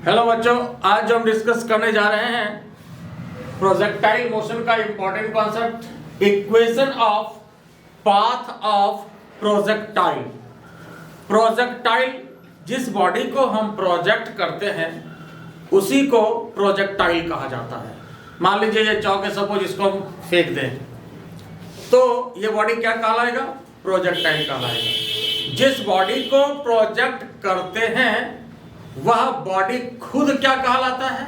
Hello बच्चों, आज जो हम डिस्कस करने जा रहे हैं प्रोजेक्टाइल मोशन का important concept, equation of path of projectile. Projectile, जिस बॉडी को हम प्रोजेक्ट करते हैं उसी को प्रोजेक्टाइल कहा जाता है। मान लीजिए ये चौक है, सपोज इसको हम फेंक दें तो ये बॉडी क्या कहलाएगा? प्रोजेक्टाइल कहलाएगा। जिस बॉडी को प्रोजेक्ट करते हैं वह बॉडी खुद क्या कहलाता है?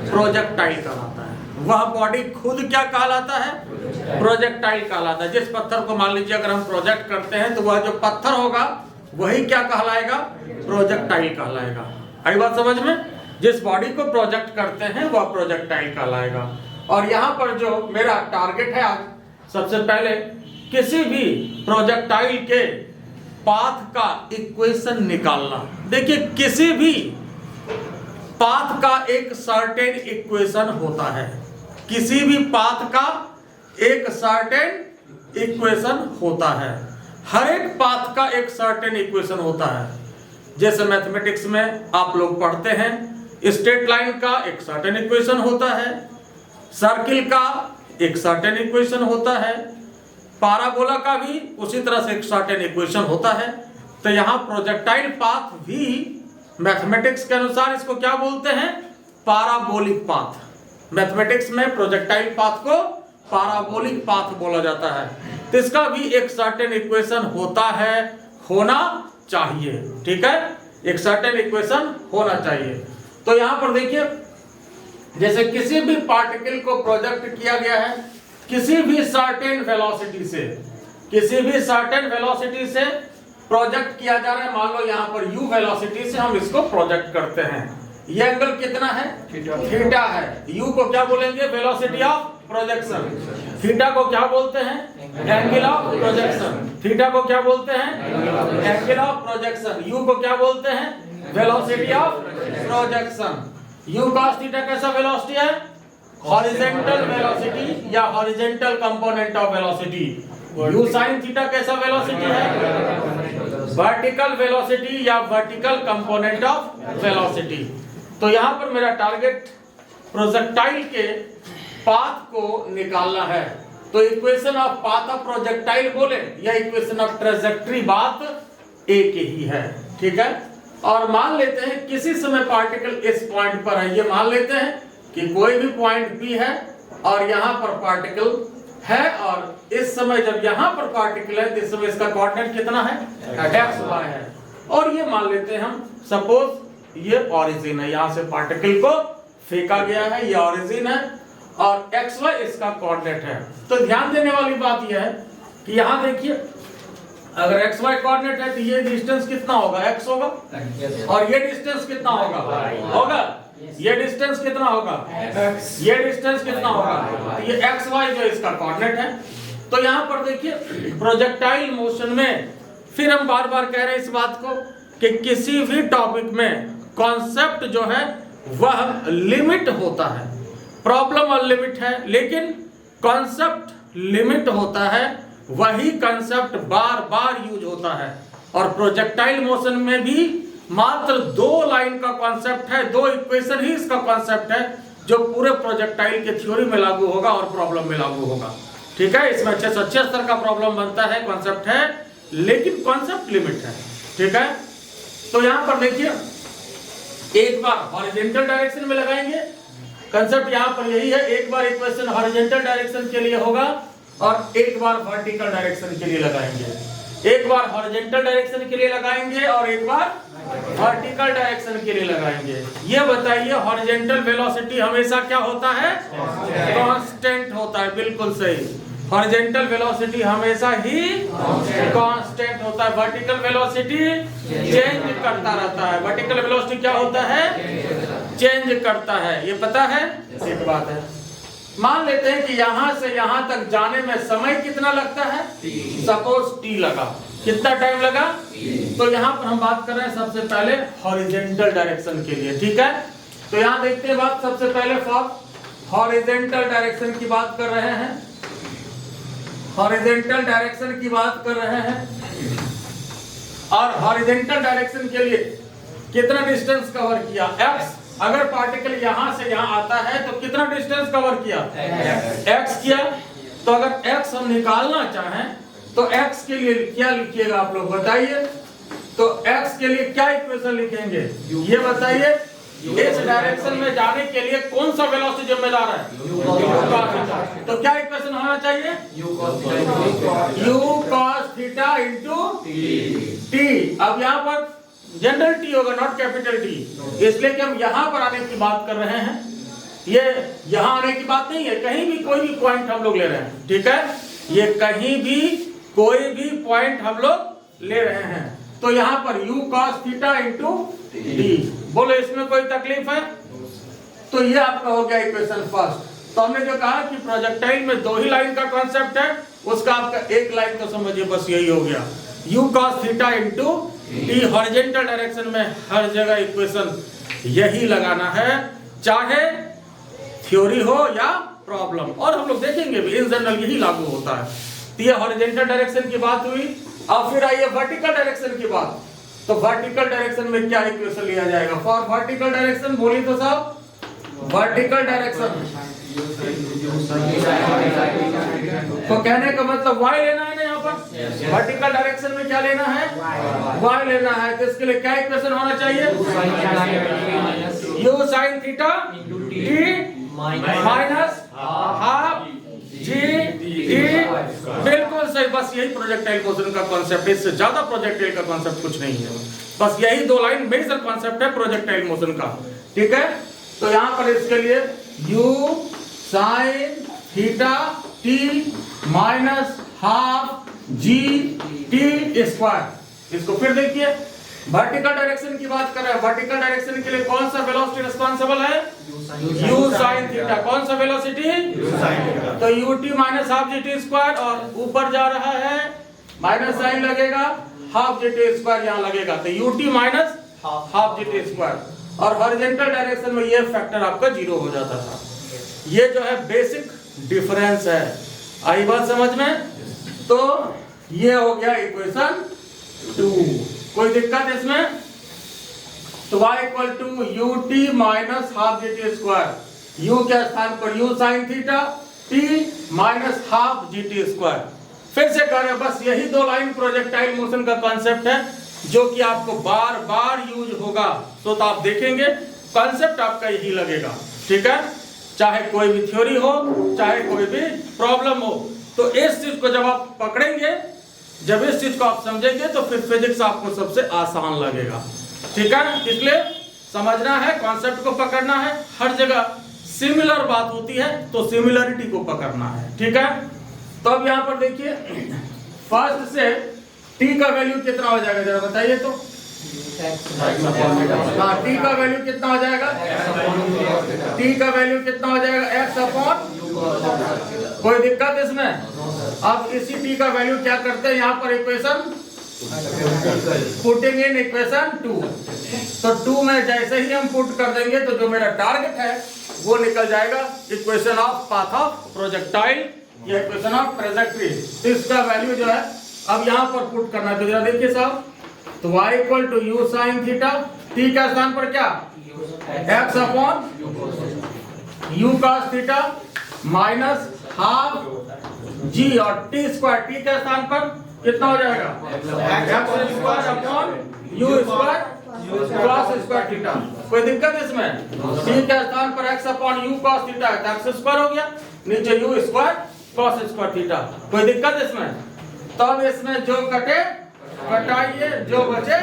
प्रोजेक्टाइल कहलाता है। वह बॉडी खुद क्या कहलाता है? प्रोजेक्टाइल कहलाता है। जिस पत्थर को मान लीजिए अगर हम प्रोजेक्ट करते हैं तो वह जो पत्थर होगा वही क्या कहलाएगा? प्रोजेक्टाइल कहलाएगा। आई बात समझ में? जिस बॉडी को प्रोजेक्ट करते हैं वह प्रोजेक्टाइल कहलाएगा। और यहाँ पर जो मेरा टारगेट है आज, सबसे पहले किसी भी प्रोजेक्टाइल के पाथ का इक्वेशन निकालना। देखिए, किसी भी पाथ का एक सर्टेन इक्वेशन होता है। किसी भी पाथ का एक सर्टेन इक्वेशन होता है। हर एक पाथ का एक सर्टेन इक्वेशन होता है। जैसे मैथमेटिक्स में आप लोग पढ़ते हैं, स्ट्रेट लाइन का एक सर्टेन इक्वेशन होता है, सर्किल का एक सर्टेन इक्वेशन होता है, पाराबोला का भी उसी तरह से एक सर्टेन इक्वेशन होता है। तो यहाँ प्रोजेक्टाइल पाथ भी मैथमेटिक्स के अनुसार इसको क्या बोलते हैं? Parabolic path. मैथमेटिक्स में प्रोजेक्टाइल पाथ को पाराबोलिक पाथ बोला जाता है। तो इसका भी एक सर्टेन इक्वेशन होता है, होना चाहिए। ठीक है, एक सर्टेन इक्वेशन होना चाहिए। तो यहाँ पर देखिए, जैसे किसी भी पार्टिकल को प्रोजेक्ट किया गया है किसी भी सर्टेन वेलोसिटी से, किसी भी सर्टेन वेलोसिटी से प्रोजेक्ट किया जा रहा है। मान लो यहाँ पर u वेलोसिटी से हम इसको प्रोजेक्ट करते हैं। ये एंगल कितना है? थीटा है। u को क्या बोलेंगे? Velocity of projection. थीटा को क्या बोलते हैं? Angle of projection. थीटा को क्या बोलते हैं? Angle of projection. u को क्या बोलते हैं? Velocity of projection. u cos theta कैसा वेलोसिटी है? हॉरिजॉन्टल वेलोसिटी या horizontal component of velocity. u sin theta कैसा वेलोसिटी है? वर्टिकल वेलोसिटी या वर्टिकल कंपोनेंट ऑफ वेलोसिटी। तो यहाँ पर मेरा टारगेट प्रोजेक्टाइल के पाथ को निकालना है। तो equation of path of projectile बोले या इक्वेशन ऑफ ट्रेजेक्टरी, बात एक ही है। ठीक है, और मान लेते हैं किसी समय पार्टिकल इस पॉइंट पर है। ये मान लेते हैं कि कोई भी पॉइंट P है और यहाँ पर पार्टिकल है, और इस समय जब यहाँ पर पार्टिकल है तो इस समय इसका कोऑर्डिनेट कितना है? xy है। और ये मान लेते हैं हम, सपोज ये ओरिजिन है, यहाँ से पार्टिकल को फेंका गया है, ये ओरिजिन है और xy इसका कोऑर्डिनेट है। तो ध्यान देने वाली बात यह है कि यहाँ देखिए, अगर xy कोऑर्डिनेट है तो ये डिस्टेंस कितना होगा? x होगा। और ये डिस्टेंस कितना होगा? ये डिस्टेंस कितना होगा? ये डिस्टेंस कितना होगा? तो ये xy जो इसका कोऑर्डिनेट है। तो यहाँ पर देखिए, प्रोजेक्टाइल मोशन में फिर हम बार बार कह रहे हैं इस बात को कि किसी भी टॉपिक में कॉन्सेप्ट जो है वह लिमिट होता है। प्रॉब्लम अनलिमिट है, लेकिन कॉन्सेप्ट लिमिट होता है। वही कॉन्सेप्ट बार बार यूज होता है। और प्रोजेक्टाइल मोशन में भी मात्र 2 लाइन का कॉन्सेप्ट है, 2 इक्वेशन ही इसका कॉन्सेप्ट है जो पूरे प्रोजेक्टाइल के थ्योरी में लागू होगा और प्रॉब्लम में लागू होगा। ठीक है, इसमें अच्छे से अच्छे स्तर का प्रॉब्लम बनता है, कॉन्सेप्ट है, लेकिन कॉन्सेप्ट लिमिट है। ठीक है, तो यहाँ पर देखिए, एक बार हॉरिजॉन्टल डायरेक्शन में लगाएंगे, कॉन्सेप्ट यहाँ पर यही है। एक बार इक्वेशन हॉरिजॉन्टल डायरेक्शन के लिए होगा और एक बार वर्टिकल डायरेक्शन के लिए लगाएंगे। एक बार हॉरिजॉन्टल डायरेक्शन के लिए लगाएंगे और एक बार वर्टिकल डायरेक्शन के लिए लगाएंगे। ये बताइए, हॉरिजॉन्टल वेलोसिटी हमेशा क्या होता है? कांस्टेंट होता है। बिल्कुल सही, हॉरिजॉन्टल वेलोसिटी हमेशा ही कांस्टेंट होता है। वर्टिकल वेलोसिटी चेंज करता रहता है। वर्टिकल वेलोसिटी क्या होता है? चेंज करता है। ये पता है? एक बात है, मान लेते हैं कि यहाँ से यहाँ तक जाने में समय कितना लगता है? सपोज t लगा। कितना टाइम लगा? तो यहाँ पर हम बात कर रहे हैं सबसे पहले हॉरिजॉन्टल डायरेक्शन के लिए। ठीक है, तो यहाँ देखते हैं बात, सबसे पहले फॉर हॉरिजॉन्टल डायरेक्शन की बात कर रहे हैं। हॉरिजॉन्टल डायरेक्शन की बात कर रहे हैं और हॉरिजॉन्टल डायरेक्शन के लिए कितना डिस्टेंस कवर किया? x अगर पार्टिकल यहां से यहां आता है तो कितना डिस्टेंस कवर किया? x किया। तो अगर x हम निकालना चाहें तो x के लिए क्या लिखिएगा आप लोग बताइए? तो x के लिए क्या इक्वेशन लिखेंगे ये बताइए? इस डायरेक्शन में जाने के लिए कौन सा वेलोसिटी जिम्मेदार है? तो क्या इक्वेशन होना चाहिए? u cos theta into t। अब यहाँ पर जनरल t होगा, नॉट कैपिटल T, इसलिए कि हम यहाँ पर आने की बात कर रहे हैं। ये यहाँ आने की बात नहीं है, कहीं भी कोई भी पॉइंट हम लोग ले रहे हैं, ठीक है? ये कहीं भी कोई भी पॉइंट हम लोग ले रहे हैं। तो यहाँ पर u cos theta into t। बोलो इसमें कोई तकलीफ है? तो ये आपका हो गया इक्वेशन फर्स्ट। तो हमने जो कहा कि प्रोजेक्टाइल में दो ही लाइन का कॉन्सेप्ट है, उसका आपका एक लाइन तो समझिए बस यही हो गया, u cos theta into t। Horizontal direction में हर जगह इक्वेशन यही लगाना है, चाहे थ्योरी हो या प्रॉब्लम, और हम लोग देखेंगे भी इन जनरल यही लागू होता है। तो ये हॉरिजॉन्टल डायरेक्शन की बात हुई। अब फिर आइए वर्टिकल डायरेक्शन की बात। तो वर्टिकल डायरेक्शन में क्या इक्वेशन लिया जाएगा? फॉर वर्टिकल डायरेक्शन बोली तो साहब, वर्टिकल डायरेक्शन तो कहने का मतलब y लेना है ना यहाँ पर। वर्टिकल डायरेक्शन में क्या लेना है? y लेना है। तो इसके लिए क्या इक्वेशन होना चाहिए? u sin theta t minus half g t। बिल्कुल सही, बस यही प्रोजेक्टाइल मोशन का कॉन्सेप्ट है, इससे ज्यादा प्रोजेक्टाइल का कॉन्सेप्ट कुछ नहीं है। बस यही दो लाइन मेजर कॉन्सेप्ट है प्रोजेक्टाइल मोशन का, ठीक है? तो यहाँ पर इसके लिए u sin theta t minus half g t square. इसको फिर देखिए, वर्टिकल डायरेक्शन की बात कर रहे हैं। वर्टिकल डायरेक्शन के लिए कौन सा वेलोसिटी रिस्पांसिबल है? u sin theta. कौन सा वेलोसिटी? तो ut minus half g t square, और ऊपर जा रहा है माइनस साइन लगेगा, हाफ जी टी स्क्वायर यहाँ लगेगा, तो ut minus half g t square. और हॉरिजॉन्टल डायरेक्शन में ये फैक्टर आपका 0 हो जाता था। ये जो है बेसिक डिफरेंस है। आई बात समझ में? तो ये हो गया इक्वेशन 2। कोई दिक्कत इसमें? तो y equal to ut minus half g t square. u के स्थान पर u sin theta t minus half g t square. फिर से करें, बस यही दो लाइन प्रोजेक्टाइल मोशन का कॉन्सेप्ट है जो कि आपको बार बार यूज होगा। तो आप देखेंगे कॉन्सेप्ट आपका यही लगेगा, ठीक है? चाहे कोई भी थ्योरी हो, चाहे कोई भी प्रॉब्लम हो, तो इस चीज को जब आप पकड़ेंगे, जब इस चीज को आप समझेंगे, तो फिर फिजिक्स आपको सबसे आसान लगेगा, ठीक है? इसलिए समझना है, कॉन्सेप्ट को पकड़ना है। हर जगह सिमिलर बात होती है तो सिमिलरिटी को पकड़ना है, ठीक है? तो अब यहाँ पर देखिए, फर्स्ट से t का वैल्यू कितना हो जाएगा जरा बताइए तो। हाँ, t का वैल्यू कितना हो जाएगा? t का वैल्यू कितना हो जाएगा? x upon. कोई दिक्कत इसमें? अब इसी t का वैल्यू क्या करते हैं यहाँ पर इक्वेशन पुटिंग इन इक्वेशन 2। तो 2 में जैसे ही हम पुट कर देंगे तो जो मेरा टारगेट है वो निकल जाएगा, equation of path of projectile या इक्वेशन ऑफ ट्रैजेक्टरी। तो इसका वैल्यू जो है अब यहाँ पर पुट करना है। तो जरा देखिए साहब, तो y equal to u sin theta, t का स्थान पर क्या? x upon u cos theta minus half g, और t स्क्वायर, t के स्थान पर कितना हो जाएगा? x square upon u square cos square theta. कोई दिक्कत इसमें? t के स्थान पर x upon u cos theta है तो x स्क्वायर हो गया, नीचे u square cos square theta. कोई दिक्कत इसमें? तब इसमें जो कटे कटाइए, जो बचे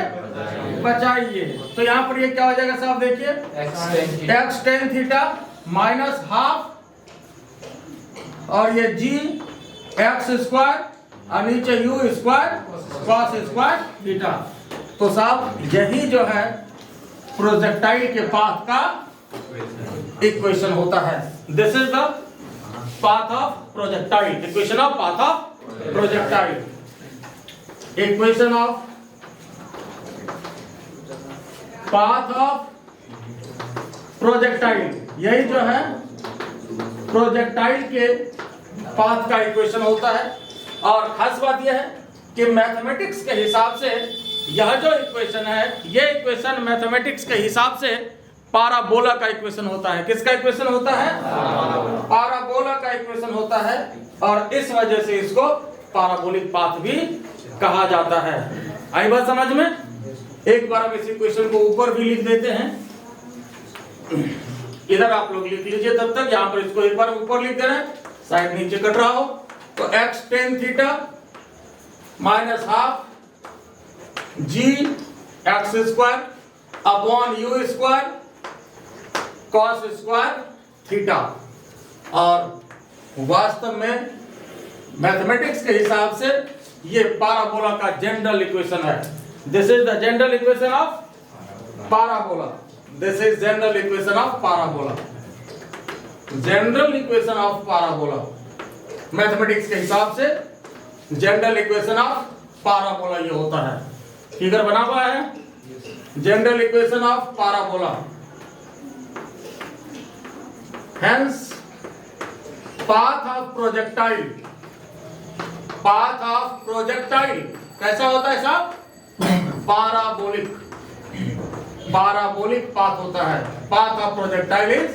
बचाइए। तो यहाँ पर ये क्या हो जाएगा साहब देखिए, x tan theta minus half, और ये g x स्क्वायर, और नीचे u square cos square theta. तो साहब यही जो है प्रोजेक्टाइल के पाथ का इक्वेशन होता है। This is the path of projectile, equation of path of projectile, equation of path of projectile. यही जो है प्रोजेक्टाइल के पाथ का इक्वेशन होता है। और खास बात यह है कि मैथमेटिक्स के हिसाब से यह जो इक्वेशन है, ये इक्वेशन मैथमेटिक्स के हिसाब से पाराबोला का इक्वेशन होता है। किसका इक्वेशन होता है? पाराबोला का इक्वेशन होता है, और इस वजह से इसको पाराबोलिक पाथ भी कहा जाता है। आई बात समझ में? एक बार हम इस इक्वेशन को ऊपर भी लिख देते हैं, इधर आप लोग लिख लीजिए तब तक। यहां पर इसको एक बार ऊपर लिख दे रहे हैं, साइड नीचे कट रहा हो तो x tan theta minus half g x square upon u square cos square theta. और वास्तव में मैथमेटिक्स के हिसाब से ये पाराबोला का जनरल इक्वेशन है। This is the general equation of parabola. This is general equation of parabola. General equation of parabola mathematics के हिसाब से जनरल इक्वेशन ऑफ पाराबोला ये होता है। फिगर बना हुआ है, general equation of parabola. Hence path of projectile, path of projectile कैसा होता है साहब? पाराबोलिक, पाराबोलिक पाथ होता है। Path of projectile is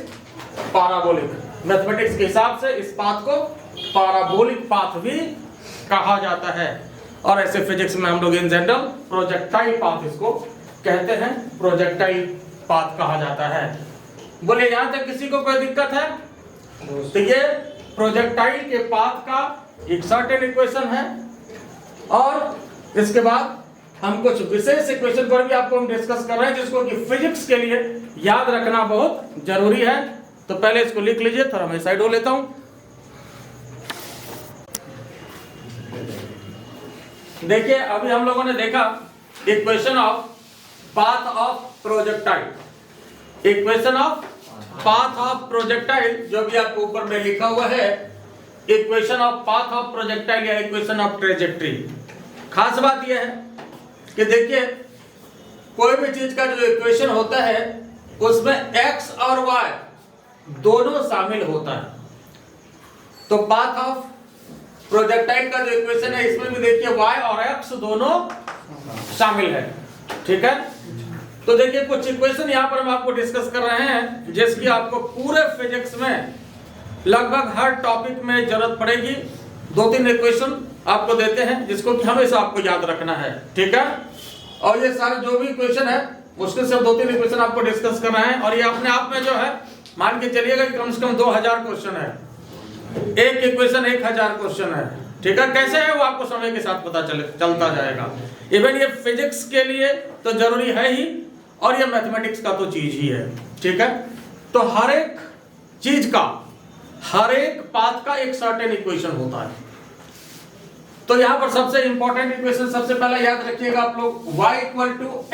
parabolic. Mathematics के हिसाब से इस पाथ को पाराबोलिक पाथ भी कहा जाता है, और ऐसे फिजिक्स में हम लोग इन जनरल प्रोजेक्टाइल पाथ इसको कहते हैं, प्रोजेक्टाइल पाथ कहा जाता है। बोले यहां तक किसी को कोई दिक्कत है? तो ये प्रोजेक्टाइल के पाथ का एक सर्टेन इक्वेशन है, और इसके बाद हम कुछ विशेष इक्वेशन पर भी आपको हम डिस्कस कर रहे हैं, जिसको कि फिजिक्स के लिए याद रखना बहुत जरूरी है। तो पहले इसको लिख लीजिए, थोड़ा मैं साइड हो लेता हूं। देखिए अभी हम लोगों ने देखा equation of path of projectile. Equation of path of projectile जो भी आपको ऊपर में लिखा हुआ है, equation of path of projectile या इक्वेशन ऑफ ट्रेजेक्ट्री। खास बात यह है कि देखिए कोई भी चीज का जो इक्वेशन होता है उसमें x और y दोनों शामिल होता है। तो पाथ ऑफ प्रोजेक्टाइल का जो इक्वेशन है इसमें भी देखिए y और x दोनों शामिल है। ठीक है, तो देखिए कुछ इक्वेशन यहां पर हम आपको डिस्कस कर रहे हैं जिसकी आपको पूरे फिजिक्स में लगभग हर टॉपिक में जरूरत पड़ेगी। 2-3 इक्वेशन आपको देते हैं जिसको कि हमेशा आपको याद रखना है। ठीक है, और ये सारे जो भी इक्वेशन है उसके सब 2-3 इक्वेशन आपको डिस्कस कर रहे हैं, और ये अपने आप में जो है मान के चलिएगा कि कम से कम 2000 क्वेश्चन है। एक इक्वेशन 1000 क्वेश्चन है। ठीक है, कैसे है वो आपको समय के साथ पता चलता जाएगा। इवन ये फिजिक्स के लिए तो जरूरी है ही, और ये मैथमेटिक्स का तो चीज ही है। ठीक है, तो हर एक चीज का, हर एक पाथ का एक सर्टेन इक्वेशन होता है। तो यहां पर सबसे इंपॉर्टेंट इक्वेशन सबसे पहला याद रखिएगा आप लोग, y =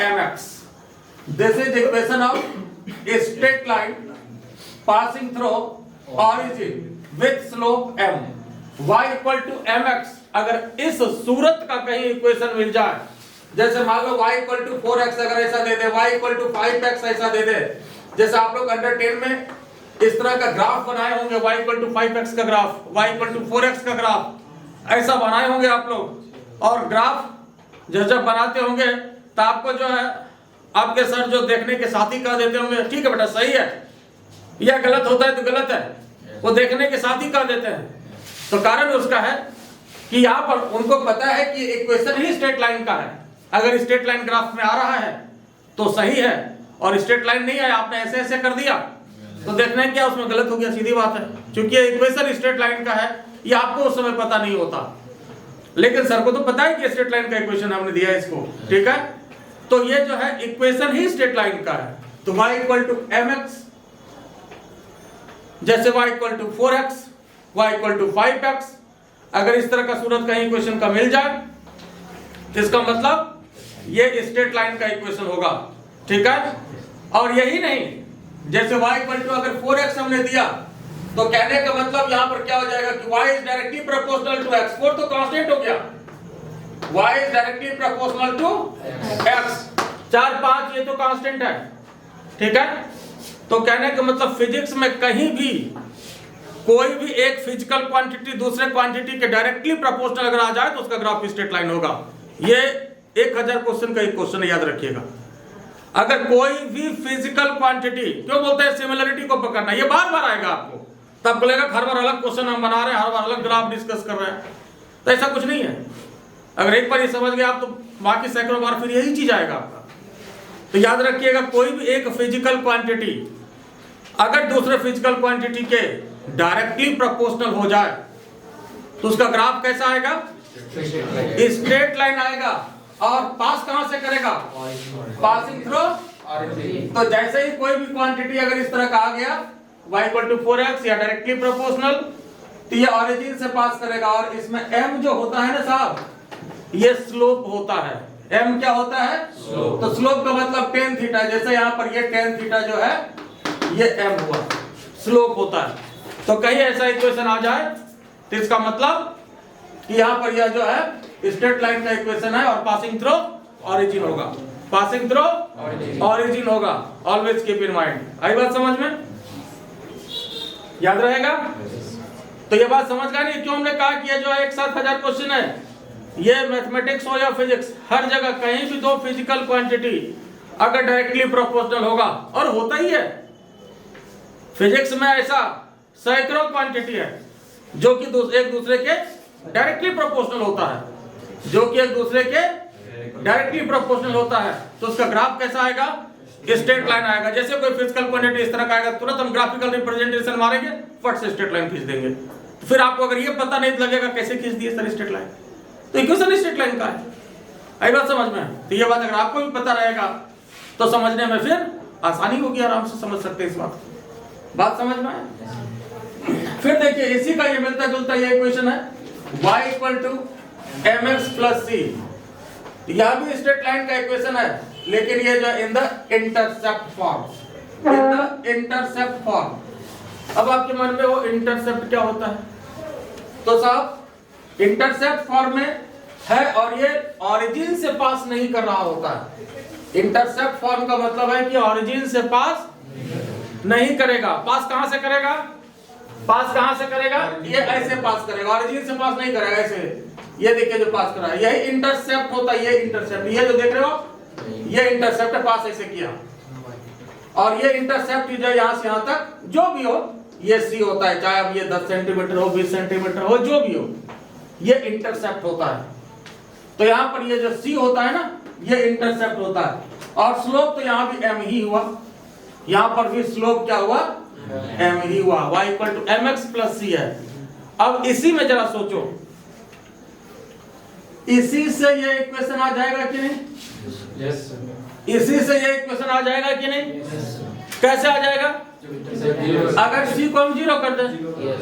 mx। This is equation of a straight line passing through origin with slope m। y = mx अगर इस सूरत का कहीं इक्वेशन मिल जाए, जैसे मान लो y = 4x अगर ऐसा दे दे, y = 5x ऐसा दे दे, जैसे आप लोग अंडर 10 में इस तरह का ग्राफ बनाए होंगे, y = 5x का ग्राफ, y = 4x का ग्राफ ऐसा बनाए होंगे आप लोग। और ग्राफ जब बनाते होंगे तो आपको जो है आपके सर जो देखने के साथ ही कह देते होंगे ठीक है बेटा सही है, या गलत होता है तो गलत है, वो देखने के साथ ही कह देते हैं। तो कारण उसका है कि यहाँ पर उनको पता है कि इक्वेशन ही स्ट्रेट लाइन का है। अगर स्ट्रेट लाइन ग्राफ में आ रहा है तो सही है, और स्ट्रेट लाइन नहीं है आपने ऐसे ऐसे कर दिया तो देखना है क्या उसमें गलत हो गया, सीधी बात है। क्योंकि इक्वेशन स्ट्रेट लाइन का है, ये आपको उस समय पता नहीं होता, लेकिन सर को तो पता है कि स्ट्रेट लाइन का इक्वेशन हमने दिया है इसको। ठीक है, तो ये जो है इक्वेशन ही स्ट्रेट लाइन का है। तो y = mx, जैसे y = 4x, y = 5x, अगर इस तरह का सूरत कहीं इक्वेशन का मिल जाए तो इसका मतलब ये स्ट्रेट लाइन का इक्वेशन होगा। ठीक है, और यही नहीं, जैसे y = अगर 4x हमने दिया तो कहने का मतलब यहां पर क्या हो जाएगा कि y is directly proportional to x। 4 तो कांस्टेंट हो गया, y is directly proportional to x। 4, 5 ये तो कांस्टेंट है। ठीक है, तो कहने का मतलब फिजिक्स में कहीं भी कोई भी एक फिजिकल क्वांटिटी दूसरे क्वांटिटी के डायरेक्टली प्रोपोर्शनल अगर आ जाए तो उसका ग्राफ स्ट्रेट लाइन होगा। ये 1000 क्वेश्चन का एक क्वेश्चन याद रखिएगा। अगर कोई भी फिजिकल क्वांटिटी, क्यों बोलते हैं सिमिलरिटी को पकड़ना, ये बार बार आएगा आपको, तब बोलेगा हर बार अलग क्वेश्चन हम बना रहे हैं, हर बार अलग ग्राफ डिस्कस कर रहे हैं, तो ऐसा कुछ नहीं है। अगर एक बार ये समझ गए आप तो बाकी सैकड़ों बार फिर यही चीज आएगा आपका। तो याद रखिएगा, कोई भी एक फिजिकल क्वांटिटी अगर दूसरे फिजिकल क्वांटिटी के डायरेक्टली प्रोपोर्शनल हो जाए तो उसका ग्राफ कैसा आएगा? स्ट्रेट लाइन आएगा। और पास कहां से करेगा? Passing through origin. तो जैसे ही कोई भी क्वांटिटी अगर इस तरह का आ गया y = 4x या डायरेक्टली प्रोपोर्शनल, तो ये ऑरिजिन से पास करेगा। और इसमें m जो होता है ना साहब, ये स्लोप होता है। m क्या होता है? स्लोप। तो स्लोप का मतलब tan थीटा, जैसे यहाँ पर ये tan थीटा जो है ये m हुआ, स्लोप होता है। तो कहीं ऐसा इक्वेशन आ जाए तो इसका मतलब कि यहाँ पर यह जो है स्ट्रेट लाइन का इक्वेशन है और पासिंग थ्रू ऑरिजिन होगा, पासिंग थ्रू ऑरिजिन होगा। Always keep in mind. आई बात समझ में? याद रहेगा? तो ये बात समझ गए नहीं क्यों हमने कहा कि ये जो है एक साथ 1000 क्वेश्चन है। ये मैथमेटिक्स हो या फिजिक्स, हर जगह कहीं भी दो फिजिकल क्वांटिटी अगर डायरेक्टली प्रोपोर्शनल होगा, और होता ही है फिजिक्स में, ऐसा सैकड़ों क्वांटिटी है जो कि एक दूसरे के डायरेक्टली प्रोपोर्शनल होता है, जो कि एक दूसरे के डायरेक्टली प्रोपोर्शनल होता है। तो उसका ग्राफ कैसा आएगा? स्ट्रेट लाइन आएगा। जैसे कोई फिजिकल क्वांटिटी इस तरह का आएगा, तुरंत हम ग्राफिकल रिप्रेजेंटेशन मारेंगे, फट से स्ट्रेट लाइन खींच देंगे। तो फिर आपको अगर ये पता नहीं लगेगा कैसे खींच दिए सर स्ट्रेट लाइन, तो इक्वेशन स्ट्रेट लाइन का है। आई बात समझ में? तो ये बात अगर आपको भी पता रहेगा तो समझने में फिर आसानी होगी, आराम से समझ सकते हैं इस बात समझ में आए? फिर देखिए इसी का ये मिलता जुलता ये इक्वेशन है y = mx + c। यह भी स्ट्रेट लाइन का इक्वेशन है, लेकिन ये जो in the intercept form, in the intercept form. अब आपके मन में वो इंटरसेप्ट क्या होता है? तो साहब इंटरसेप्ट फॉर्म में है और ये ऑरिजिन से पास नहीं कर रहा होता है। इंटरसेप्ट फॉर्म का मतलब है कि ऑरिजिन से पास नहीं करेगा। पास कहां से करेगा? पास कहां से करेगा? ये ऐसे पास करेगा, ऑरिजिन से पास नहीं करेगा, ऐसे। ये देखिए जो पास कर रहा है यही इंटरसेप्ट होता है। ये इंटरसेप्ट, ये जो देख रहे हो ये इंटरसेप्ट है, पास ऐसे किया। और ये इंटरसेप्ट जो यहां से यहां तक जो भी हो ये c होता है, चाहे अब ये 10 सेंटीमीटर हो, 20 सेंटीमीटर हो, जो भी हो, ये इंटरसेप्ट होता है। तो यहां पर ये जो c होता है ना, ये इंटरसेप्ट होता है। और स्लोप तो यहां भी m ही हुआ, यहां पर भी स्लोप क्या हुआ? m ही हुआ। y = mx + c है। अब इसी में जरा सोचो, इसी से ये इक्वेशन आ जाएगा कि नहीं? यस। इसी से ये इक्वेशन आ जाएगा कि नहीं? कैसे आ जाएगा? अगर c को हम 0 कर दें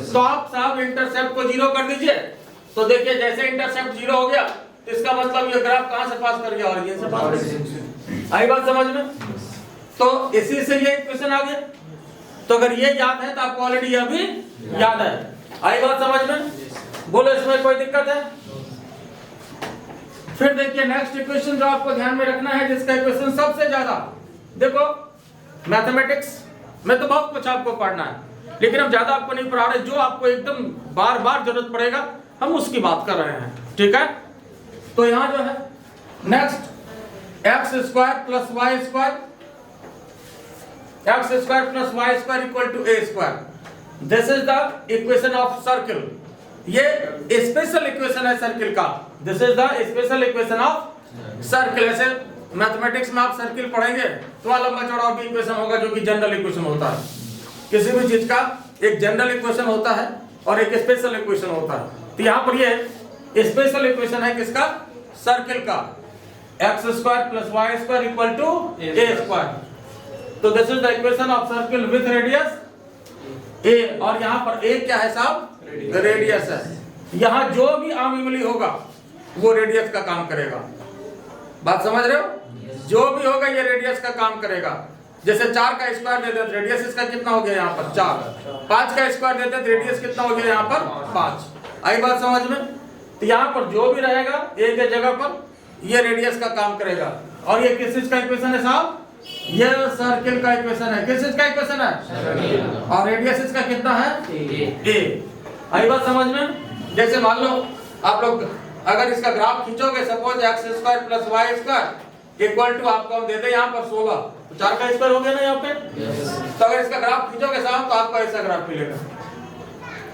तो आप साहब इंटरसेप्ट को 0 कर दीजिए। तो देखिए जैसे इंटरसेप्ट 0 हो गया तो इसका मतलब ये ग्राफ कहां से पास कर गया? ऑरिजिन से पास। आई बात समझ में? तो इसी से ये इक्वेशन आ गया। तो अगर ये याद है तो आपको ऑलरेडी यह भी याद है। आई बात समझ में? बोलो इसमें कोई दिक्कत है? फिर देखिए नेक्स्ट इक्वेशन जो आपको ध्यान में रखना है, जिसका इक्वेशन सबसे ज्यादा, देखो मैथमेटिक्स में तो बहुत कुछ आपको पढ़ना है, लेकिन हम ज्यादा आपको नहीं पढ़ा रहे। जो आपको एकदम बार बार जरूरत पड़ेगा हम उसकी बात कर रहे हैं, ठीक है? तो यहां जो है next x² + y², x² + y² = a²। This is the equation of circle. ये स्पेशल इक्वेशन है सर्किल का। This is the special equation of circle. ऐसे मैथमेटिक्स में आप सर्किल पढ़ेंगे तो लंबा चौड़ा भी इक्वेशन होगा जो कि जनरल इक्वेशन होता है। किसी भी चीज का एक जनरल इक्वेशन होता है और एक स्पेशल इक्वेशन होता है। तो यहाँ पर ये स्पेशल इक्वेशन है किसका? सर्किल का। x² + y² = a²। तो this is the equation of circle with radius a। और यहाँ पर a क्या है साहब? रेडियस है। यहाँ जो भी आर्म होगा वो रेडियस का काम करेगा। बात समझ रहे हो? जो भी होगा ये रेडियस का काम करेगा। जैसे 4 का स्क्वायर देते हैं रेडियस इसका कितना हो गया यहाँ पर? 4। 5 का स्क्वायर देते हैं रेडियस कितना हो गया यहाँ पर? 5। आई बात समझ में? तो यहाँ पर जो भी रहेगा a के जगह पर ये रेडियस का काम करेगा। और ये किस चीज का इक्वेशन है साहब? ये सर्किल का इक्वेशन है। किस चीज का इक्वेशन है? और रेडियस इसका कितना है? a। आई बात समझ में? जैसे मान लो आप लोग अगर इसका ग्राफ खींचोगे, suppose x² + y², equal to आपको हम देते हैं यहाँ पर 16, तो 4 का स्क्वायर हो गया ना यहाँ पे। तो अगर इसका ग्राफ खींचोगे साहब तो आपको ऐसा ग्राफ मिलेगा,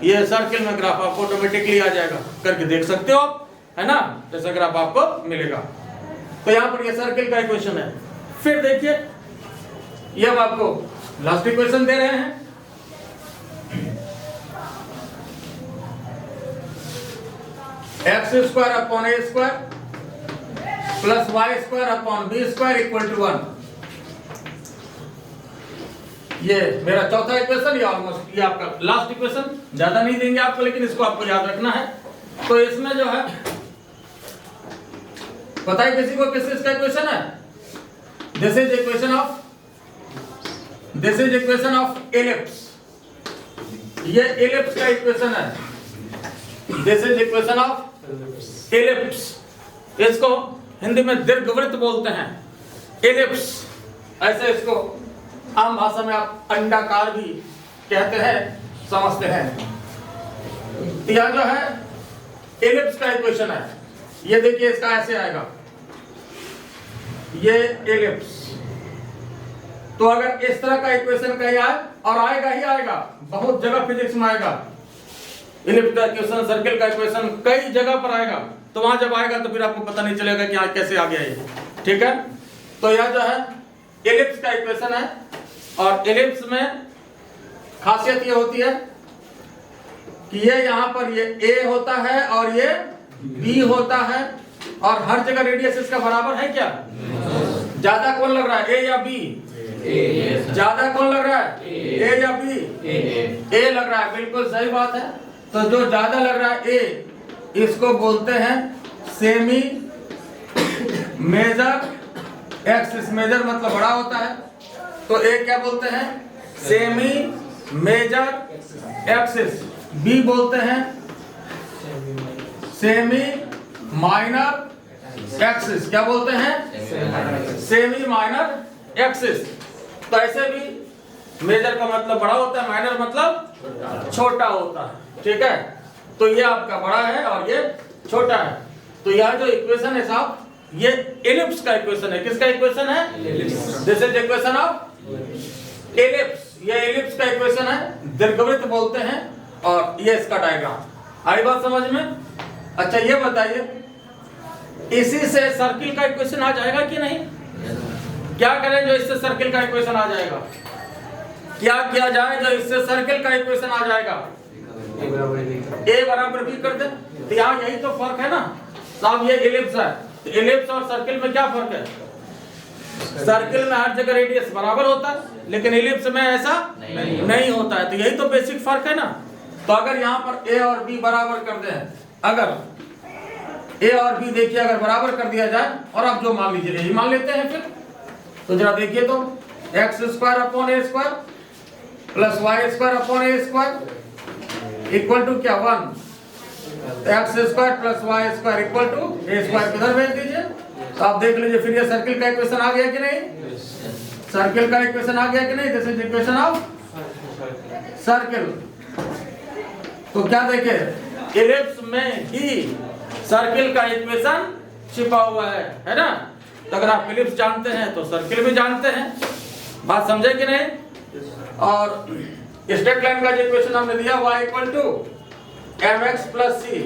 ये सर्किल में ग्राफ आपको ऑटोमेटिकली आ जाएगा, करके देख सकते हो आप, है ना, ऐसा ग्राफ आपको मिलेगा। तो यहाँ पर ये सर्किल का इक्वेशन है। फिर देखिए ये हम आपको लास्ट इक्वेशन दे रहे हैं, x square upon a square plus y square upon b square equal to 1। ये मेरा चौथा इक्वेशन, ये ऑलमोस्ट ये आपका लास्ट इक्वेशन, ज्यादा नहीं देंगे आपको, लेकिन इसको आपको याद रखना है। तो इसमें जो है पता है किसी को किस इसका इक्वेशन है? This is equation of ellipse, ये एलिप्स का इक्वेशन है। This is equation of ellipse, इसको हिंदी में दीर्घवृत्त बोलते हैं, एलिप्स, ऐसे इसको आम भाषा में आप अंडाकार भी कहते हैं, समझते हैं। यह जो है एलिप्स का इक्वेशन है, ये देखिए इसका ऐसे आएगा, ये एलिप्स। तो अगर इस तरह का इक्वेशन कहीं आए, और आएगा ही आएगा, बहुत जगह फिजिक्स में आएगा, एलिप्स का इक्वेशन, सर्किल का इक्वेशन कई जगह पर आएगा, तो वहां जब आएगा तो फिर आपको पता नहीं चलेगा कि आज कैसे आ गया ये, ठीक है। तो यह जो है एलिप्स का इक्वेशन है, और एलिप्स में खासियत ये होती है कि ये यहाँ पर ये ए होता है और ये बी होता है, और हर जगह रेडियस इसका बराबर है क्या? ज्यादा कौन लग रहा है, ए या बी? ज्यादा कौन लग रहा है, ए या बी? ए लग रहा है, बिल्कुल सही बात है। तो जो ज्यादा लग रहा है ए, इसको बोलते हैं सेमी मेजर एक्सिस, मेजर मतलब बड़ा होता है, तो ए क्या बोलते हैं? Semi major axis. बी बोलते हैं सेमी माइनर एक्सिस, क्या बोलते हैं? Semi minor axis. तो ऐसे भी मेजर का मतलब बड़ा होता है, माइनर मतलब छोटा होता है, ठीक है। तो ये आपका बड़ा है और ये छोटा है। तो यह जो इक्वेशन है साहब, ये एलिप्स का इक्वेशन है। किसका इक्वेशन है? This is equation of ellipse, ये एलिप्स का इक्वेशन है, दीर्घवृत्त बोलते हैं, और ये इसका डायग्राम। आई बात समझ में? अच्छा ये बताइए, इसी से सर्किल का इक्वेशन आ जाएगा कि नहीं? क्या करें जो इससे सर्किल का इक्वेशन आ जाएगा? क्या किया जाए जो इससे सर्किल का इक्वेशन आ जाएगा? ए बराबर बी कर दे। तो यहाँ यही तो फर्क है ना साहब, ये एलिप्स है, तो एलिप्स और सर्किल में क्या फर्क है? सर्किल में हर जगह रेडियस बराबर होता है, लेकिन एलिप्स में ऐसा नहीं होता है। तो यही तो बेसिक फर्क है ना। तो अगर यहाँ पर ए और बी बराबर कर दें, अगर ए और बी देखिए अगर बराबर कर दिया जाए, और आप जो मान लीजिए यही मान लेते हैं, फिर तो जरा देखिए तो x square upon a square plus y square upon a square equal to क्या? 1। X square plus y square equal to a square, किधर भेज दीजिए। तो आप देख लीजिए फिर ये सर्किल का इक्वेशन आ गया कि नहीं? सर्किल का इक्वेशन आ गया कि नहीं? This is equation of circle. तो क्या देखे, एलिप्स में ही सर्किल का इक्वेशन छिपा हुआ है ना। तो अगर आप एलिप्स जानते हैं तो सर्किल भी जानते हैं, बात समझे कि नहीं? और स्ट्रेट लाइन का जो इक्वेशन हमने दिया y equal to mx plus C,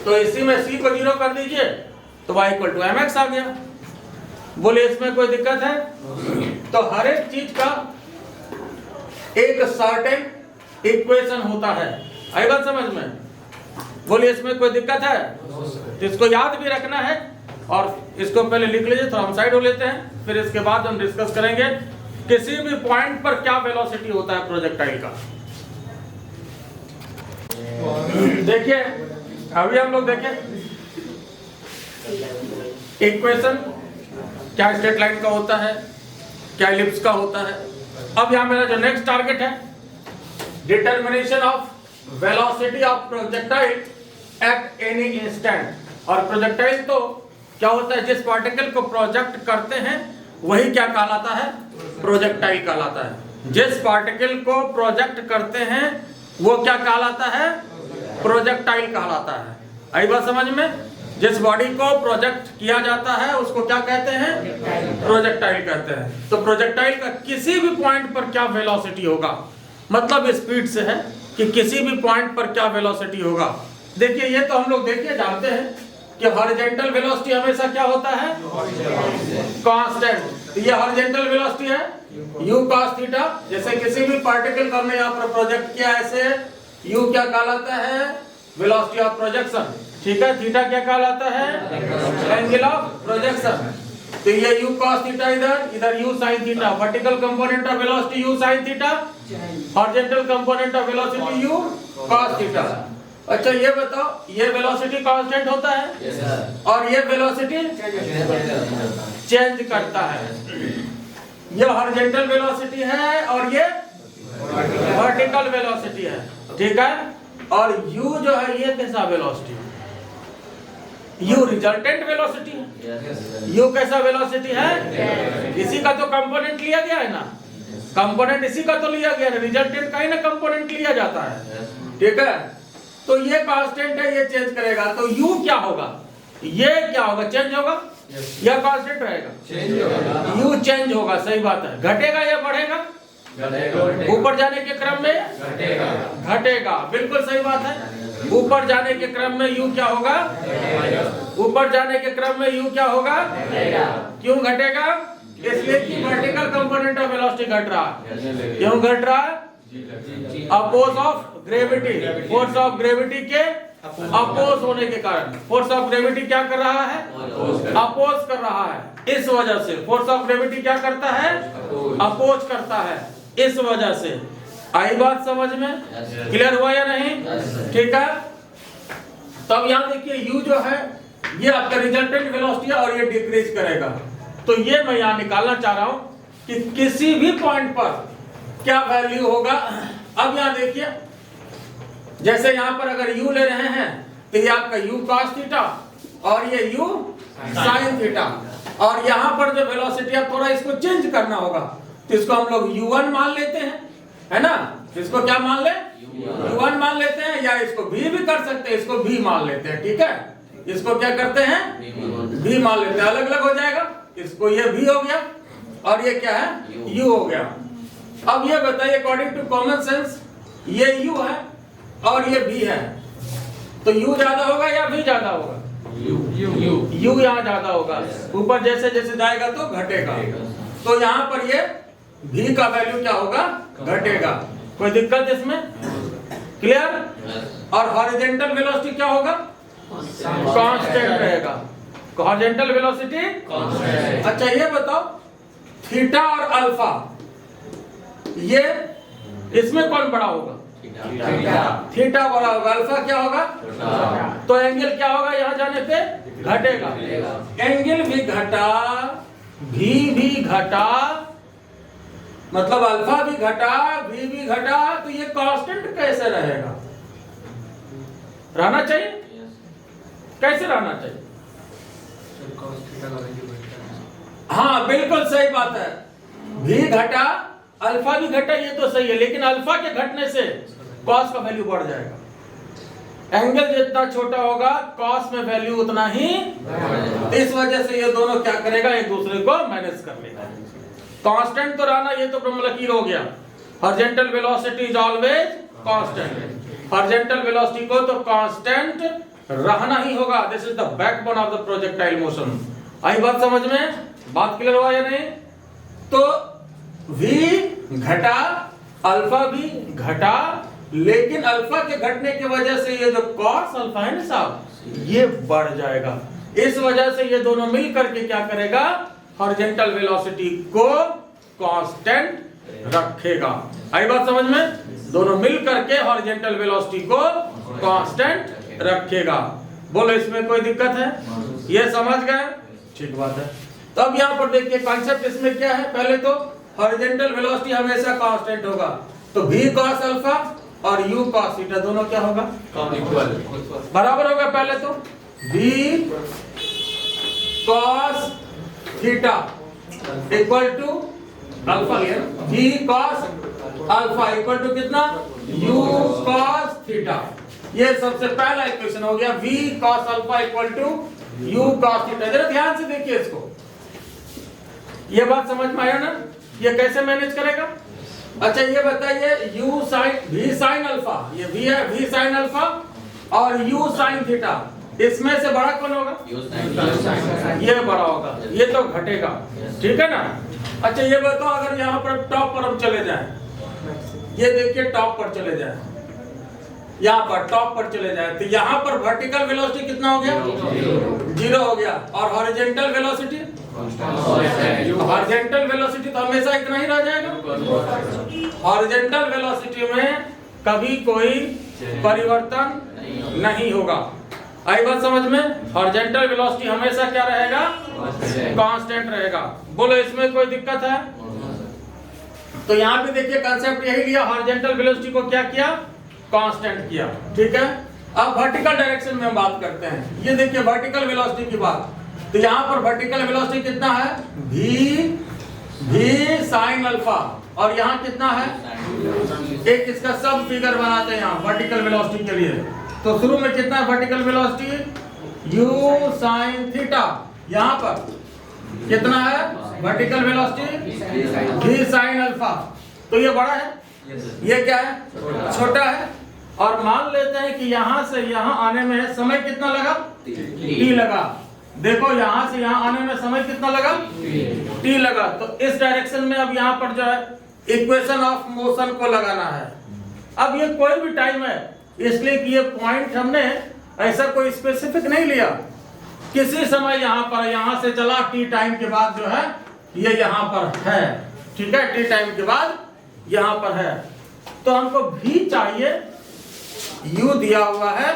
तो इसी में c को 0 कर दीजिए तो y इक्वल टू mx आ गया। बोले इसमें कोई दिक्कत है? तो हर एक चीज का एक सर्टेन इक्वेशन होता है, आई बात समझ में? बोले इसमें कोई दिक्कत है? तो इसको याद भी रखना है, और इसको पहले लिख लीजिए, थोड़ा हम साइड हो लेते हैं, फिर इसके बाद हम डिस्कस करेंगे किसी भी पॉइंट पर क्या वेलोसिटी होता है प्रोजेक्टाइल का। देखिए अभी हम लोग देखें इक्वेशन क्या स्ट्रेट लाइन का होता है, क्या एलिप्स का होता है। अब यहां मेरा जो नेक्स्ट टारगेट है, determination of velocity of projectile at any instant. और प्रोजेक्टाइल तो क्या होता है, जिस पार्टिकल को प्रोजेक्ट करते हैं वही क्या कहलाता है? प्रोजेक्टाइल कहलाता है। जिस पार्टिकल को प्रोजेक्ट करते हैं वो क्या कहलाता है? प्रोजेक्टाइल कहलाता है। आई बात समझ में? जिस बॉडी को प्रोजेक्ट किया जाता है उसको क्या कहते हैं? प्रोजेक्टाइल कहते हैं। तो प्रोजेक्टाइल का किसी भी पॉइंट पर क्या वेलोसिटी होगा, मतलब स्पीड से है कि किसी भी पॉइंट पर क्या वेलोसिटी होगा। देखिए ये तो हम लोग देखिए जानते हैं कि हॉरिजॉन्टल वेलोसिटी हमेशा क्या होता है? कांस्टेंट। ये हॉरिजॉन्टल वेलोसिटी है u cos थीटा। जैसे किसी भी पार्टिकल को हमने यहाँ पर प्रोजेक्ट किया, ऐसे u क्या कहलाता है? Velocity of projection. ठीक है, थीटा क्या कहलाता है? Angle of projection. तो ये u cos थीटा इधर u sin theta. Vertical component of velocity u sin theta, horizontal component of velocity u cos theta. अच्छा ये बताओ, ये वेलोसिटी कांस्टेंट होता है? yes, और ये वेलोसिटी चेंज करता है। ये हॉरिजॉन्टल वेलोसिटी है और ये वर्टिकल वेलोसिटी है। ठीक है, और u जो है ये कैसा वेलोसिटी है? u रिजल्टेंट वेलोसिटी है। u कैसा वेलोसिटी है? इसी का तो कंपोनेंट लिया गया है ना, कंपोनेंट इसी का तो लिया गया है, रिजल्टेंट का ही ना कंपोनेंट लिया जाता है। ठीक है, तो ये कांस्टेंट है, ये चेंज करेगा। तो u क्या होगा? ये क्या होगा? चेंज होगा या कांस्टेंट रहेगा? चेंज होगा। u चेंज होगा, सही बात है। घटेगा या बढ़ेगा? घटेगा। ऊपर जाने के क्रम में घटेगा। घटेगा, बिल्कुल सही बात है। ऊपर जाने के क्रम में u क्या होगा? ऊपर जाने के क्रम में u क्या होगा? क्यों घटेगा? इसलिए कि वर्टिकल कंपोनेंट ऑफ वेलोसिटी घट रहा है। क्यों घट रहा है? Oppose of gravity, force of gravity के अपोज होने के कारण। फोर्स ऑफ ग्रेविटी क्या कर रहा है? अपोज कर रहा है। इस वजह से फोर्स ऑफ ग्रेविटी क्या करता है? अपोज करता है। इस वजह से आई बात समझ में? क्लियर हुआ या नहीं? ठीक है, तब यहाँ देखिए u जो है ये आपका रिजल्टेंट वेलोसिटी है और ये डिक्रीज करेगा। तो ये मैं यहाँ निकालना चाह रहा हूं कि किसी भी पॉइंट पर क्या वैल्यू होगा। अब यहाँ देखिए, जैसे यहाँ पर अगर u ले रहे हैं तो ये आपका u cos थीटा और ये u sin थीटा, और यहाँ पर जो वेलोसिटी है थोड़ा इसको चेंज करना होगा, तो इसको हम लोग u1 मान लेते हैं, है ना? इसको क्या मान ले? u1 मान लेते हैं, या इसको v भी कर सकते हैं, इसको v मान लेते हैं। ठीक है, इसको क्या करते हैं? v मान लेते हैं। अलग अलग हो जाएगा, इसको ये v हो गया और ये क्या है? u हो गया। अब ये बताइए, अकॉर्डिंग टू कॉमन सेंस ये u है और ये v है, तो u ज्यादा होगा या v ज्यादा होगा? u यहाँ ज्यादा होगा। ऊपर जैसे जैसे जाएगा तो घटेगा। तो यहाँ पर ये v का वैल्यू क्या होगा? घटेगा। कोई दिक्कत इसमें? क्लियर? और हॉरिजॉन्टल वेलोसिटी क्या होगा? कांस्टेंट रहेगा। Horizontal velocity constant. अच्छा ये बताओ, थीटा और अल्फा, ये इसमें कौन बड़ा होगा? थीटा बड़ा होगा। अल्फा क्या होगा? तो एंगल क्या होगा? यहाँ जाने पे घटेगा। एंगल भी घटा, भी घटा, मतलब अल्फा भी घटा, भी घटा, तो ये कांस्टेंट कैसे रहेगा? रहना चाहिए। कैसे रहना चाहिए? हाँ बिल्कुल सही बात है। भी घटा, अल्फा भी घटा, ये तो सही है, लेकिन अल्फा के घटने से कॉस का वैल्यू बढ़ जाएगा। एंगल जितना छोटा होगा कॉस में वैल्यू उतना ही। इस वजह से ये दोनों क्या करेगा? एक दूसरे को मैनेज कर लेगा। कांस्टेंट तो रहना, ये तो लकीर हो गया। Horizontal velocity is always constant. Horizontal velocity को तो कांस्टेंट रहना ही होगा। This is the backbone of the projectile motion. आई बात समझ में? बात क्लियर हुआ या नहीं? तो v घटा, अल्फा भी घटा, लेकिन अल्फा के घटने की वजह से ये जो कॉस अल्फा है ना साहब, ये बढ़ जाएगा। इस वजह से ये दोनों मिल करके क्या करेगा? हॉरिजॉन्टल वेलोसिटी को कांस्टेंट रखेगा। आई बात समझ में? दोनों मिल करके हॉरिजॉन्टल वेलोसिटी को कांस्टेंट रखेगा। बोलो इसमें कोई दिक्कत है? ये समझ गए? ठीक बात है। तो अब यहाँ पर देखिए कॉन्सेप्ट इसमें क्या है। पहले तो हॉरिजॉन्टल वेलोसिटी हमेशा कांस्टेंट होगा, तो v cos अल्फा और u cos थीटा दोनों क्या होगा? बराबर होगा। पहले तो v cos theta equal to alpha, v cos alpha equal to कितना? u cos theta. ये सबसे पहला इक्वेशन हो गया v cos alpha equal to u cos theta. जरा ध्यान से देखिए इसको, ये बात समझ में आया ना, ये कैसे मैनेज करेगा। अच्छा ये बताइए u sin v sin alpha, ये v है v sin अल्फा और u sin थीटा, इसमें से बड़ा कौन होगा? ये बड़ा होगा, ये तो घटेगा, ठीक है ना। अच्छा ये बताओ अगर यहाँ पर टॉप पर हम चले जाएं, ये देखिए टॉप पर चले जाएं, यहाँ पर टॉप पर चले जाएं तो यहाँ पर वर्टिकल वेलोसिटी कितना हो गया? 0 हो गया। और हॉरिजॉन्टल वेलोसिटी, हॉरिजॉन्टल वेलोसिटी तो हमेशा इतना ही रह जाएगा। हॉरिजॉन्टल वेलोसिटी में कभी कोई परिवर्तन नहीं होगा। आई बात समझ में? हॉरिजॉन्टल वेलोसिटी हमेशा क्या रहेगा? कांस्टेंट रहेगा। बोलो इसमें कोई दिक्कत है? तो यहाँ पे देखिए कंसेप्ट यही लिया, हॉरिजॉन्टल वेलोसिटी को क्या किया? कांस्टेंट किया, ठीक है। अब वर्टिकल डायरेक्शन में हम बात करते हैं। ये देखिए वर्टिकल वेलोसिटी की बात, तो यहाँ पर वर्टिकल वेलोसिटी कितना है? v sin अल्फा, और यहाँ कितना है? एक इसका सब फिगर बनाते हैं यहाँ वर्टिकल वेलोसिटी के लिए। तो शुरू में कितना है vertical velocity? u sin theta. यहाँ पर कितना है vertical velocity? v sin alpha. तो ये बड़ा है, ये क्या है? छोटा है। और मान लेते हैं कि यहाँ से यहाँ आने में समय कितना लगा? t लगा। देखो यहाँ से यहाँ आने में समय कितना लगा? t लगा। तो इस डायरेक्शन में अब यहाँ पर जो है इक्वेशन ऑफ मोशन को लगाना है। अब ये कोई भी टाइम है, इसलिए कि ये पॉइंट हमने ऐसा कोई स्पेसिफिक नहीं लिया, किसी समय यहाँ पर, यहाँ से चला टी टाइम के बाद जो है ये यहाँ पर है, ठीक है, टी टाइम के बाद यहाँ पर है। तो हमको भी चाहिए, u दिया हुआ है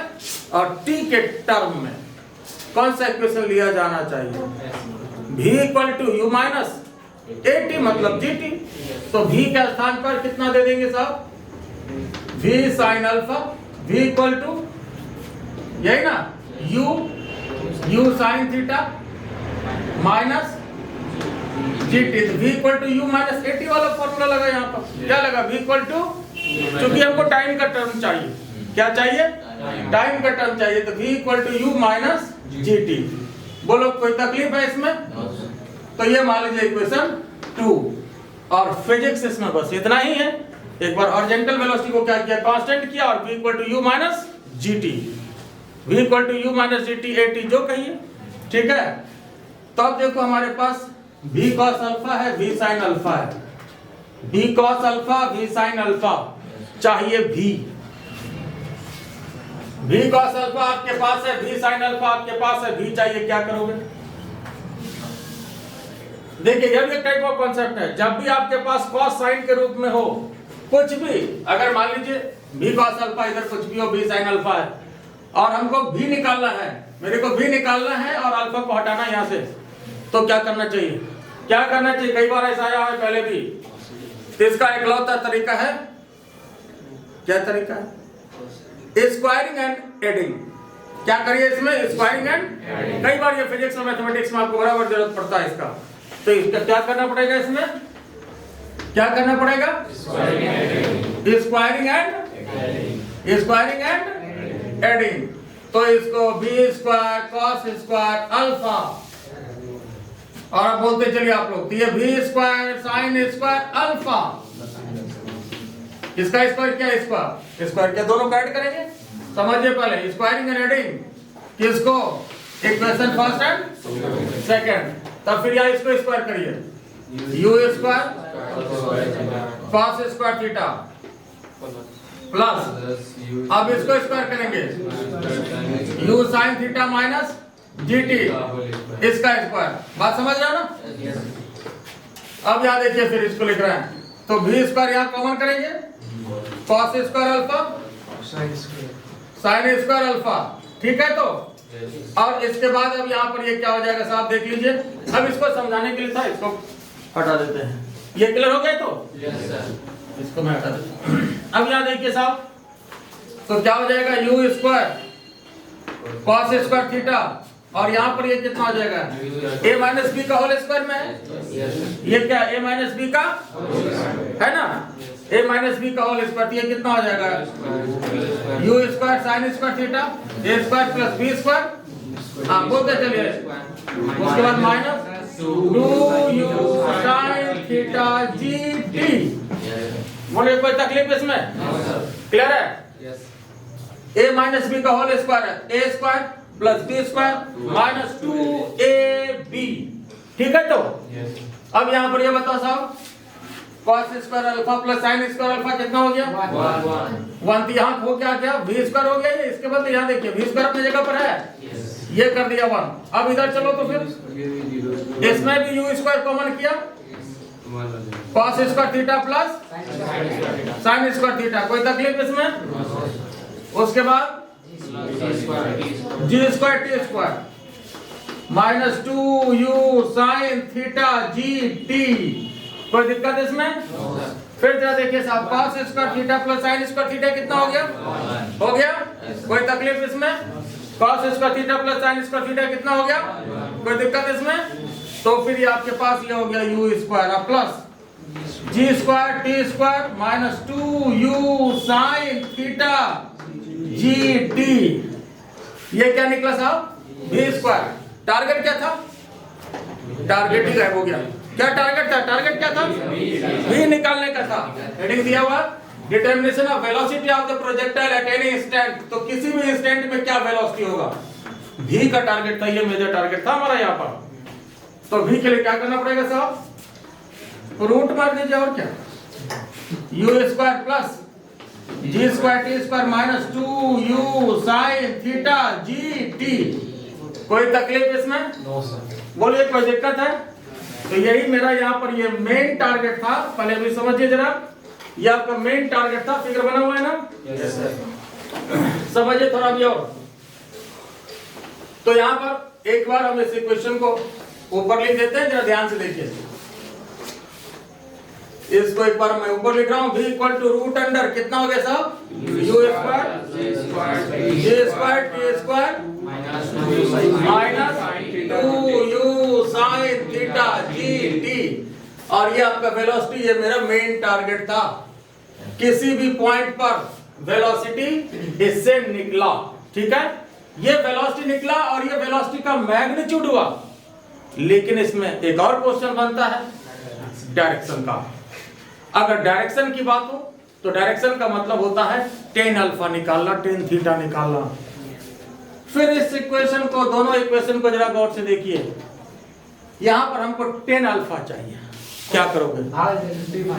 और t के टर्म में कौन सा इक्वेशन लिया जाना चाहिए? v equal to u minus at मतलब gt। तो v के स्थान पर कितना दे देंगे साहब? v sin alpha, v equal to यही ना u sin theta minus gt। तो v equal to u minus at वाला फॉर्मूला लगा यहाँ पर। क्या लगा? v इक्वल टू, क्योंकि हमको टाइम का टर्म चाहिए। क्या चाहिए? टाइम का टर्म चाहिए। तो v equal to u minus gt। बोलो कोई तकलीफ है इसमें? तो ये मान लीजिए इक्वेशन 2। और फिजिक्स इसमें बस इतना ही है। एक बार हॉरिजॉन्टल वेलोसिटी को क्या किया? कांस्टेंट किया और v equal to u minus gt, v equal to u minus gt at जो कहिए, ठीक है। तो अब देखो हमारे पास v cos अल्फा है, v sin अल्फा है। v cos alpha, v sin alpha चाहिए v cos अल्फा आपके पास है, v sin अल्फा आपके पास है, v चाहिए। क्या करोगे? देखिए यह भी एक टाइप ऑफ कॉन्सेप्ट है। जब भी आपके पास cos sin के रूप में हो कुछ भी, अगर मान लीजिए v cos अल्फा इधर कुछ भी हो, v sin अल्फा है और हमको v निकालना है, मेरे को v निकालना है और अल्फा को हटाना यहाँ से, तो क्या करना चाहिए? क्या करना चाहिए? कई बार ऐसा आया है पहले भी। तो इसका इकलौता तरीका है, क्या तरीका है? Squaring and adding. क्या करिए इसमें? Squaring and. कई बार ये फिजिक्स और मैथमेटिक्स में आपको बराबर जरूरत पड़ता है इसका। तो इसका क्या करना पड़ेगा? इसमें क्या करना पड़ेगा? Squaring and adding. तो इसको b square cos square alpha, और अब बोलते चलिए आप लोग, तो ये v square sin square alpha, इसका स्क्वायर क्या? स्क्वायर क्या? दोनों का ऐड करेंगे। समझिए पहले स्क्वायरिंग एंड एडिंग किसको? Equation first and second. तब फिर यहाँ इसको स्क्वायर करिए, u square cos square theta plus, अब इसको स्क्वायर करेंगे u sin theta minus gt, इसका स्क्वायर। बात समझ रहे हो ना? अब यहाँ देखिए फिर इसको लिख रहे हैं, तो v स्क्वायर यहाँ कॉमन करेंगे, cos square alpha sin square alpha, ठीक है। तो और इसके बाद अब यहाँ पर ये क्या हो जाएगा साहब? देख लीजिए। अब इसको समझाने के लिए था, इसको हटा देते हैं। ये क्लियर हो गए? तो इसको मैं हटा देता हूँ। अब यहाँ देखिए साहब, तो क्या हो जाएगा? u square cos square theta, और यहाँ पर ये कितना हो जाएगा? a माइनस बी का होल स्क्वायर में है। ये क्या? a माइनस बी का है ना, ए माइनस बी का होल स्क्वायर, ये कितना हो जाएगा u square sine square theta A square plus B square. हाँ बोलते चलिए, उसके बाद minus 2u sine theta g t. बोलिए कोई तकलीफ इसमें? क्लियर है? a माइनस बी का होल स्क्वायर है A square plus B square minus 2ab। ठीक है, तो अब यहां पर ये बताओ साहब, cos square alpha plus sin square alpha कितना हो गया 1। तो यहाँ हो क्या क्या v स्क्वायर हो गया, इसके बाद यहाँ देखिए v स्क्वायर अपनी जगह पर है, ये कर दिया 1। अब इधर चलो तो फिर इसमें भी u स्क्वायर कॉमन किया, cos square theta plus sin square theta, कोई तकलीफ इसमें? उसके बाद g square t square minus 2u sine theta g t, कोई दिक्कत इसमें? फिर जरा देखिए साहब, cos square theta plus sin square theta कितना हो गया? हो गया, कोई तकलीफ इसमें? cos square theta plus sin square theta कितना हो गया? कोई दिक्कत इसमें? तो फिर ये आपके पास ये हो गया u square plus g square t square minus 2u sine theta g t. ये क्या निकला साहब? v square. टारगेट क्या था? टारगेट ही गायब हो गया। क्या टारगेट था? टारगेट क्या था? v निकालने का था। हेडिंग दिया हुआ determination of velocity of the projectile at any instant. तो किसी भी इंस्टेंट में क्या वेलोसिटी होगा, v का टारगेट था, ये मेजर टारगेट था हमारा यहाँ पर। तो v के लिए क्या करना पड़ेगा साहब? रूट मार दीजिए, और क्या, u square plus g square t square minus 2u sine theta g t. कोई तकलीफ इसमें? No sir. बोलिए कोई दिक्कत है? तो यही मेरा यहाँ पर ये मेन टारगेट था। पहले भी समझिए जरा, ये आपका मेन टारगेट था। फिगर बना हुआ है ना? Yes sir. समझिए थोड़ा भी और। तो यहाँ पर एक बार हम इस इक्वेशन को ऊपर लिख देते हैं, जरा ध्यान से देखिए। इसको एक बार मैं ऊपर लिख रहा हूं, v equal to root under कितना हो गया साहब? u square g square t square minus 2u sine theta g t. और ये आपका वेलोसिटी, ये मेरा मेन टारगेट था। किसी भी पॉइंट पर वेलोसिटी इससे निकला, ठीक है, ये वेलोसिटी निकला और ये वेलोसिटी का मैग्नीट्यूड हुआ। लेकिन इसमें एक और क्वेश्चन बनता है डायरेक्शन का। अगर डायरेक्शन की बात हो तो डायरेक्शन का मतलब होता है टेन अल्फा निकालना, टेन थीटा निकालना। फिर इस इक्वेशन को, दोनों इक्वेशन को जरा गौर से देखिए। यहां पर हमको टेन अल्फा चाहिए, क्या करोगे?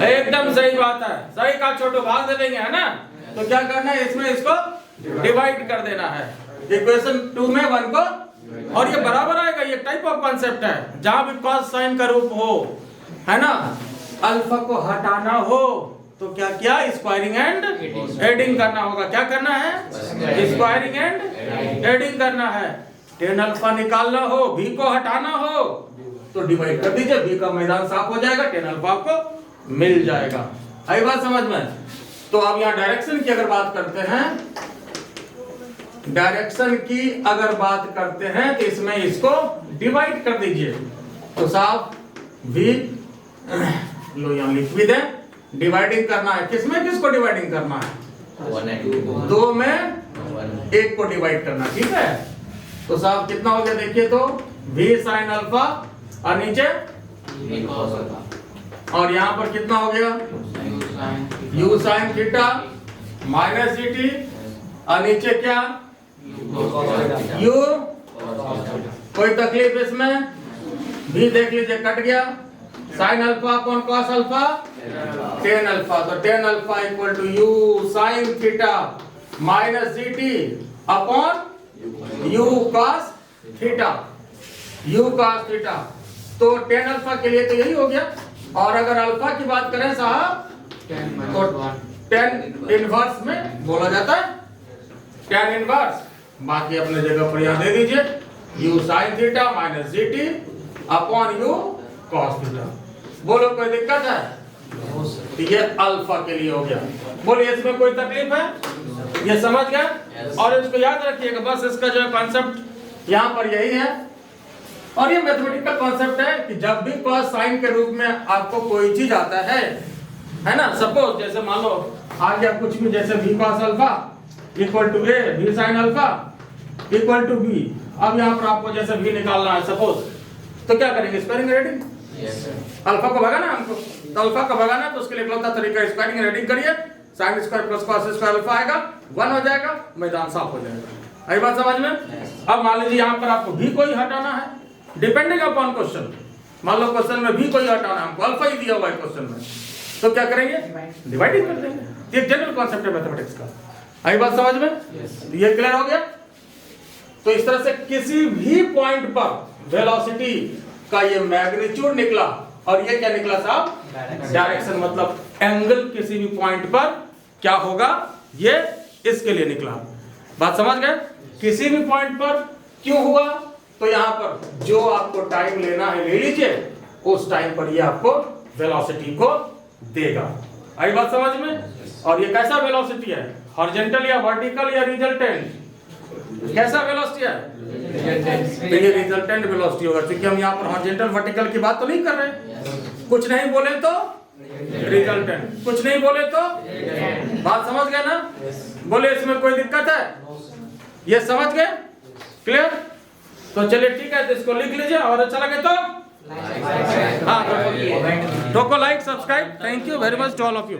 एकदम सही बात है, सही कहा छोटो, भाग दे देंगे, है ना? तो क्या करना है, इसमें इसको डिवाइड कर देना है इक्वेशन 2 में 1 को, और ये बराबर आएगा। ये टाइप ऑफ कॉन्सेप्ट है, जहां भी कॉस साइन का रूप हो, है ना, अल्फा को हटाना हो तो क्या किया? स्क्वायरिंग एंड एडिंग करना होगा। क्या करना है? स्क्वायरिंग एंड एडिंग करना है। टेन अल्फा निकालना हो, v को हटाना हो तो डिवाइड कर दीजिए, v का मैदान साफ हो जाएगा, टेन अल्फा आपको मिल जाएगा। आई बात समझ में? तो अब यहाँ डायरेक्शन की अगर बात करते हैं, डायरेक्शन की अगर बात करते हैं तो इसमें इसको डिवाइड कर दीजिए। तो साहब v लो यहाँ लिख भी दें, डिवाइडिंग करना है। किसमें किसको डिवाइडिंग करना है? 2 में 1 को डिवाइड करना, ठीक है। तो साहब कितना हो गया देखिए, तो v साइन अल्फा और नीचे और यहाँ पर कितना हो गया? u sign theta minus g t और नीचे क्या? u। कोई तकलीफ इसमें? v देख लीजिए कट गया, sin alpha upon cos alpha tan alpha. तो tan alpha equal to u sin theta minus g t upon u cos theta, u cos theta. तो टेन अल्फा के लिए तो यही हो गया। और अगर अल्फा की बात करें साहब तो टेन इनवर्स में बोला जाता है, टेन इनवर्स। बाकी अपने जगह पर यहाँ दे दीजिए, you sin theta minus g t upon u cos theta. बोलो कोई दिक्कत है? तो ये अल्फा के लिए हो गया। बोलिए इसमें कोई तकलीफ है? ये समझ गए? और इसको याद रखिएगा, बस इसका जो है कॉन्सेप्ट यहाँ पर यही है। और ये मैथमेटिकल कॉन्सेप्ट है कि जब भी कॉस साइन के रूप में आपको कोई चीज आता है है ना। सपोज जैसे मान लो आ गया कुछ भी, जैसे v cos alpha equal to a v sin alpha equal to b। अब यहाँ पर आपको जैसे v निकालना है सपोज, तो क्या करेंगे? Squaring raiding. अल्फा को भगाना हमको, तो अल्फा को भगाना तो उसके लिए इकलौता तरीका स्क्वायरिंग रेडिंग करिए। sin square plus cos square alpha आएगा 1 हो जाएगा, मैदान साफ हो जाएगा। आई बात समझ में? अब मान लीजिए यहाँ पर आपको भी कोई हटाना है, डिपेंडिंग अपॉन क्वेश्चन। मान लो क्वेश्चन में भी कोई हटाना है, हमको अल्फा ही दिया हुआ है क्वेश्चन में, तो क्या करेंगे? डिवाइडिंग कर देंगे। ये जनरल कॉन्सेप्ट है मैथमेटिक्स का। आई बात समझ में? ये क्लियर हो गया? तो इस तरह से किसी भी पॉइंट पर वेलोसिटी का ये मैग्नीट्यूड निकला, और ये क्या निकला साहब? डायरेक्शन, मतलब एंगल किसी भी पॉइंट पर क्या होगा, ये इसके लिए निकला। बात समझ गए? किसी भी पॉइंट पर क्यों हुआ, तो यहां पर जो आपको टाइम लेना है ले लीजिए, उस टाइम पर ये आपको वेलोसिटी को देगा। आई बात समझ में? और ये कैसा वेलोसिटी है? हॉरिजॉन्टल या वर्टिकल या रिजल्टेंट? कैसा वेलोसिटी है? तो ये रिजल्टेंट वेलोसिटी होगा, क्योंकि हम यहाँ पर हॉरिजॉन्टल वर्टिकल की बात तो नहीं कर रहे। कुछ नहीं बोले तो रिजल्टेंट, कुछ नहीं बोले तो। बात समझ गए ना? बोले इसमें कोई दिक्कत है? ये समझ गए? क्लियर? तो चलिए ठीक है, तो इसको लिख लीजिए, और अच्छा लगे तो हाँ, ठोको like, subscribe. Thank you very much to all of you.